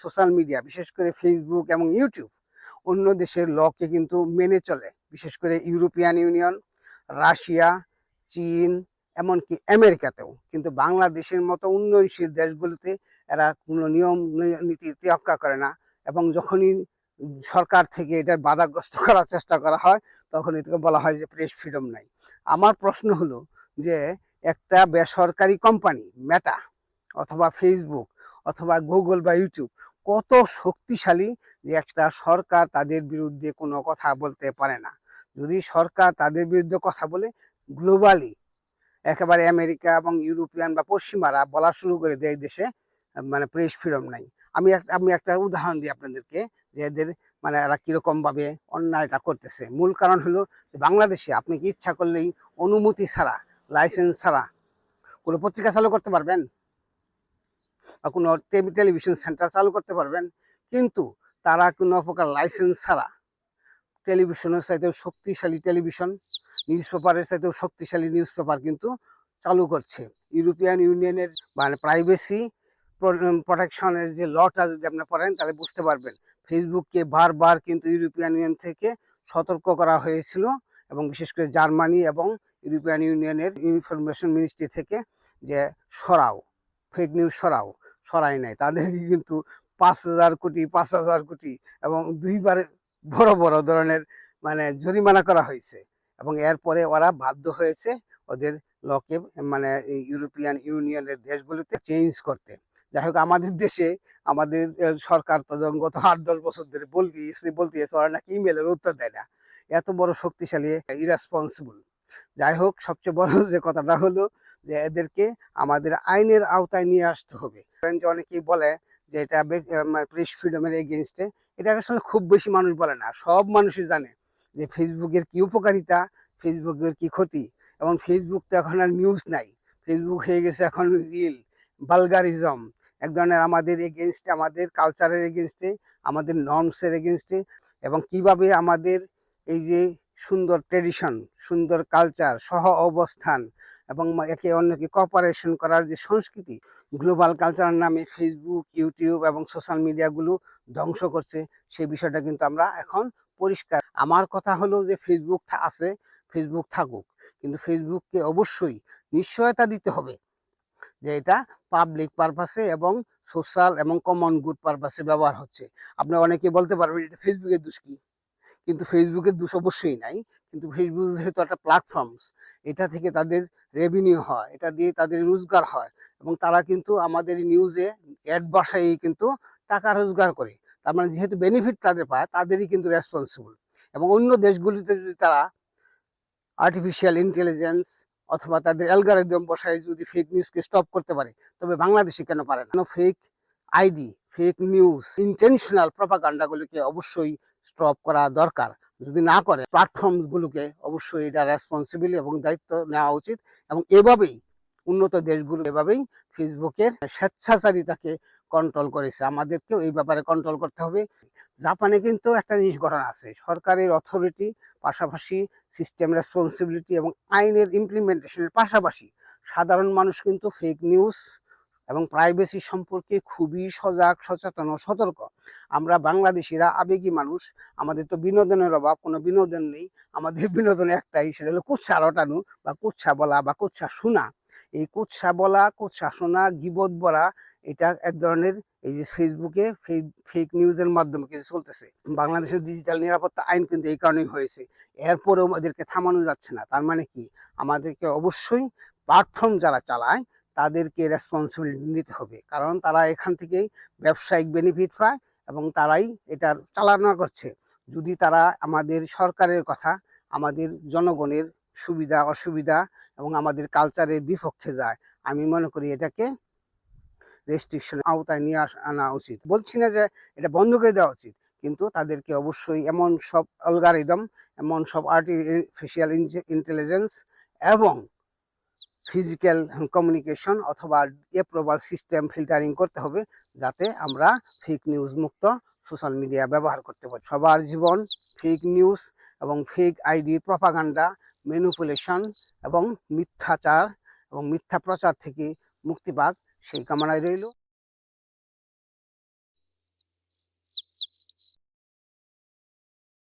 Social media বিশেষ করে Facebook এবং ইউটিউব অন্য দেশের লকে কিন্তু মেনে চলে, বিশেষ করে ইউরোপিয়ান ইউনিয়ন, রাশিয়া, চীন, এমনকি আমেরিকাতেও। কিন্তু বাংলাদেশের মতো উন্নয়নশীল দেশগুলোতে এরা কোনো নিয়ম নীতি তোয়াক্কা করে না, এবং যখনই সরকার থেকে এটা বাধাগ্রস্ত করার চেষ্টা করা হয় তখন এটাকে বলা হয় যে প্রেস ফ্রিডম নাই। আমার প্রশ্ন হলো যে একটা বেসরকারি কোম্পানি মেটা অথবা ফেসবুক অথবা গুগল বা ইউটিউব কত শক্তিশালী যে একটা সরকার তাদের বিরুদ্ধে কোনো কথা বলতে পারে না। যদি সরকার তাদের বিরুদ্ধে কথা বলে, গ্লোবালি একেবারে আমেরিকা এবং ইউরোপিয়ান বা পশ্চিমারা বলা শুরু করে দেয় দেশে মানে প্রেস ফ্রিডম নাই। আমি একটা উদাহরণ দিই আপনাদেরকে যে এদের মানে এরা কিরকম ভাবে অন্যায়টা করতেছে। মূল কারণ হলো যে বাংলাদেশে আপনি কি ইচ্ছা করলেই অনুমতি ছাড়া, লাইসেন্স ছাড়া কোনো পত্রিকা চালু করতে পারবেন বা কোনো টেলিভিশন সেন্টার চালু করতে পারবেন, কিন্তু তারা কোনো প্রকার লাইসেন্স ছাড়া টেলিভিশনের চাইতেও শক্তিশালী টেলিভিশন, নিউজ পেপারের চাইতেও শক্তিশালী নিউজ পেপার কিন্তু চালু করছে। ইউরোপিয়ান ইউনিয়নের মানে প্রাইভেসি প্রোটেকশনের যে লটা যদি আপনি পড়েন তাহলে বুঝতে পারবেন ফেসবুককে বারবার কিন্তু ইউরোপিয়ান ইউনিয়ন থেকে সতর্ক করা হয়েছিল, এবং বিশেষ করে জার্মানি এবং ইউরোপিয়ান ইউনিয়নের ইনফরমেশন মিনিস্ট্রি থেকে যে সরাও, ফেক নিউজ সরাও, সরাই নাই। তাদের কিন্তু 5,000 কোটি 5,000 কোটি এবং দুইবার বড় বড় ধরনের মানে জরিমানা করা হয়েছে, এবং এরপরে ওরা বাধ্য হয়েছে ওদের লকে মানে ইউরোপিয়ান ইউনিয়নের দেশগুলোতে চেঞ্জ করতে। যাই হোক, আমাদের দেশে আমাদের সরকার তো গত 8-10 বছর ধরে বলতেছে ওরা নাকি ইমেলের উত্তর দেয় না। এত বড় শক্তিশালী ইরেসপন্সিবল। যাই হোক, সবচেয়ে বড় যে কথাটা হলো যে এদেরকে আমাদের আইনের আওতায় নিয়ে আসতে হবে। যে অনেকেই বলে যে এটা প্রেস ফ্রিডমের এগেইনস্টে, এটা আসলে খুব বেশি মানুষ বলে না। সব মানুষই জানে যে ফেসবুকের কি উপকারিতা, ফেসবুকের কি ক্ষতি। এবং ফেসবুক তো এখন আর নিউজ নাই, ফেসবুক হয়ে গেছে এখন রিল, ভালগারিজম, এক ধরনের আমাদের এগেনস্টে, আমাদের কালচারের এগেনস্টে, আমাদের নর্মসের এগেনস্টে, এবং কিভাবে আমাদের এই যে সুন্দর ট্রেডিশন, সুন্দর কালচার, সহ অবস্থান এবং একে অন্যকে কোঅপারেশন করার যে সংস্কৃতি, গ্লোবাল কালচারের নামে ফেসবুক, ইউটিউব এবং সোশ্যাল মিডিয়াগুলো ধ্বংস করছে, সেই বিষয়টা কিন্তু আমরা এখন পরিষ্কার। আমার কথা হলো যে ফেসবুক আছে, ফেসবুক থাকুক, কিন্তু ফেসবুককে অবশ্যই নিশ্চয়তা দিতে হবে যে এটা পাবলিক পারপাসে এবং সোশ্যাল এবং কমন গুড পারপাসে ব্যবহার হচ্ছে। আপনি অনেকে বলতে পারবেন এটা ফেসবুকের দোষ কি, কিন্তু ফেসবুকের দোষ অবশ্যই নাই। কিন্তু ফেসবুক যেহেতু একটা প্ল্যাটফর্ম, এটা থেকে তাদের রেভিনিউ হয়, এটা দিয়ে তাদের রোজগার হয়, এবং তারা কিন্তু আমাদের নিউজে অ্যাড বসাই কিন্তু টাকা রোজগার করে। তার মানে যেহেতু বেনিফিট তাদের পায়, তাদেরই কিন্তু রেসপন্সিবল। এবং অন্য দেশগুলিতে যদি তারা আর্টিফিশিয়াল ইন্টেলিজেন্স অথবা তাদের অ্যালগরিদম বসায় যদি ফেক নিউজকে স্টপ করতে পারে, তবে বাংলাদেশে কেন পারে না? Fake ID, fake news, intentional প্রপাগান্ডাগুলোকে অবশ্যই স্টপ করা দরকার। যদি না করে, প্ল্যাটফর্মগুলোকে অবশ্যই এটা রেসপন্সিবল এবং দায়িত্ব নেওয়া উচিত। এবং এভাবেই উন্নত দেশগুলো এভাবেই ফেসবুকের স্বেচ্ছাচারিতাকে কন্ট্রোল করেছে, আমাদেরকেও এই ব্যাপারে কন্ট্রোল করতে হবে। জাপানে কিন্তু একটা জিনিস গঠন আছে, সরকারের অথরিটি পাশাপাশি সিস্টেম রেসপন্সিবিলিটি এবং আইনের ইমপ্লিমেন্টেশনের পাশাপাশি সাধারণ মানুষ কিন্তু ফেক নিউজ এবং প্রাইভেসি সম্পর্কে খুবই সজাগ, সচেতন ও সতর্ক। আমরা বাংলাদেশিরা আবেগী মানুষ, আমাদের তো বিনোদনের অভাব, কোনো বিনোদন নেই। আমাদের বিনোদন একটাই, সেটা হলো কুৎসা রটানো বা কুৎসা বলা বা কুৎসা শোনা। এই কুৎসা বলা, কুৎসা শোনা, গীবত বলা, এটা এক ধরনের এই যে ফেসবুকে ফেক নিউজের মাধ্যমে কিছু চলতেছে। বাংলাদেশের ডিজিটাল নিরাপত্তা আইন কিন্তু এই কারণেই হয়েছে, এরপরেও আমাদেরকে থামানো যাচ্ছে না। তার মানে কি, আমাদেরকে অবশ্যই প্ল্যাটফর্ম যারা চালায় তাদেরকে রেসপন্সিবিলিটি নিতে হবে, কারণ তারা এখান থেকেই ব্যবসায়িক বেনিফিট পায় এবং তারাই এটার চালনা করছে। যদি তারা আমাদের সরকারের কথা, আমাদের জনগণের সুবিধা অসুবিধা এবং আমাদের কালচারের বিপক্ষে যায়, আমি মনে করি এটাকে রেস্ট্রিকশন আওতায় নিয়ে আনা উচিত। বলছি না যে এটা বন্ধ করে দেওয়া উচিত, কিন্তু তাদেরকে অবশ্যই এমন সব অ্যালগরিদম, এমন সব আর্টিফিশিয়াল ইন্টেলিজেন্স এবং ফিজিক্যাল কমিউনিকেশন অথবা অ্যাপ্রুভাল সিস্টেম ফিল্টারিং করতে হবে, যাতে আমরা ফেক নিউজ মুক্ত সোশ্যাল মিডিয়া ব্যবহার করতে পারি। সবার জীবন ফেক নিউজ এবং ফেক আইডি, প্রপাগান্ডা, ম্যানিপুলেশন এবং মিথ্যাচার এবং মিথ্যা প্রচার থেকে মুক্তি পাক, সেই কামনায় রইল।